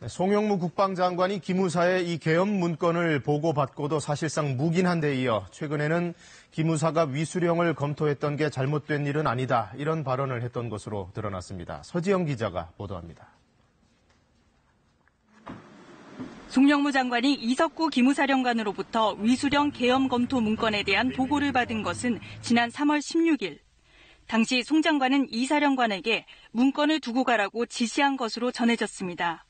송영무 국방장관이 기무사의 이 계엄 문건을 보고받고도 사실상 묵인한 데 이어 최근에는 기무사가 위수령을 검토했던 게 잘못된 일은 아니다, 이런 발언을 했던 것으로 드러났습니다. 서지영 기자가 보도합니다. 송영무 장관이 이석구 기무사령관으로부터 위수령 계엄 검토 문건에 대한 보고를 받은 것은 지난 3월 16일. 당시 송 장관은 이 사령관에게 문건을 두고 가라고 지시한 것으로 전해졌습니다.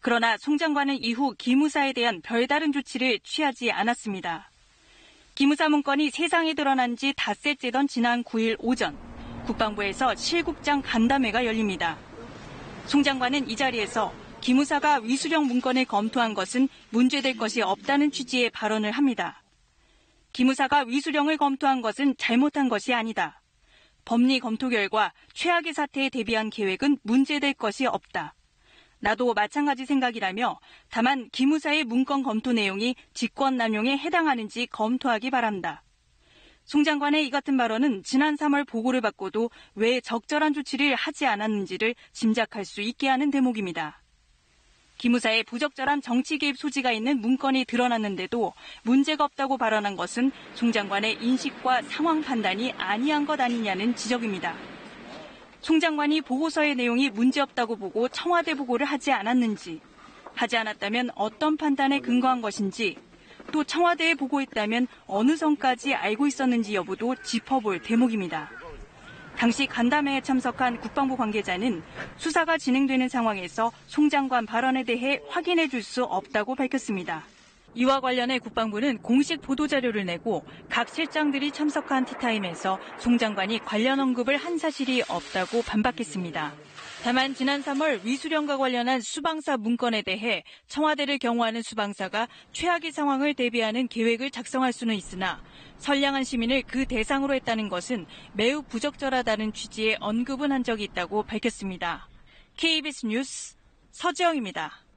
그러나 송 장관은 이후 기무사에 대한 별다른 조치를 취하지 않았습니다. 기무사 문건이 세상에 드러난 지 닷새째던 지난 9일 오전, 국방부에서 실국장 간담회가 열립니다. 송 장관은 이 자리에서 기무사가 위수령 문건을 검토한 것은 문제될 것이 없다는 취지의 발언을 합니다. 기무사가 위수령을 검토한 것은 잘못한 것이 아니다. 법리 검토 결과 최악의 사태에 대비한 계획은 문제될 것이 없다. 나도 마찬가지 생각이라며 다만 기무사의 문건 검토 내용이 직권남용에 해당하는지 검토하기 바란다. 송 장관의 이 같은 발언은 지난 3월 보고를 받고도 왜 적절한 조치를 하지 않았는지를 짐작할 수 있게 하는 대목입니다. 기무사에 부적절한 정치 개입 소지가 있는 문건이 드러났는데도 문제가 없다고 발언한 것은 송 장관의 인식과 상황 판단이 아니한 것 아니냐는 지적입니다. 송 장관이 보고서의 내용이 문제없다고 보고 청와대 보고를 하지 않았는지, 하지 않았다면 어떤 판단에 근거한 것인지, 또 청와대에 보고했다면 어느 선까지 알고 있었는지 여부도 짚어볼 대목입니다. 당시 간담회에 참석한 국방부 관계자는 수사가 진행되는 상황에서 송 장관 발언에 대해 확인해 줄 수 없다고 밝혔습니다. 이와 관련해 국방부는 공식 보도자료를 내고 각 실장들이 참석한 티타임에서 송 장관이 관련 언급을 한 사실이 없다고 반박했습니다. 다만 지난 3월 위수령과 관련한 수방사 문건에 대해 청와대를 경호하는 수방사가 최악의 상황을 대비하는 계획을 작성할 수는 있으나 선량한 시민을 그 대상으로 했다는 것은 매우 부적절하다는 취지의 언급은 한 적이 있다고 밝혔습니다. KBS 뉴스 서지영입니다.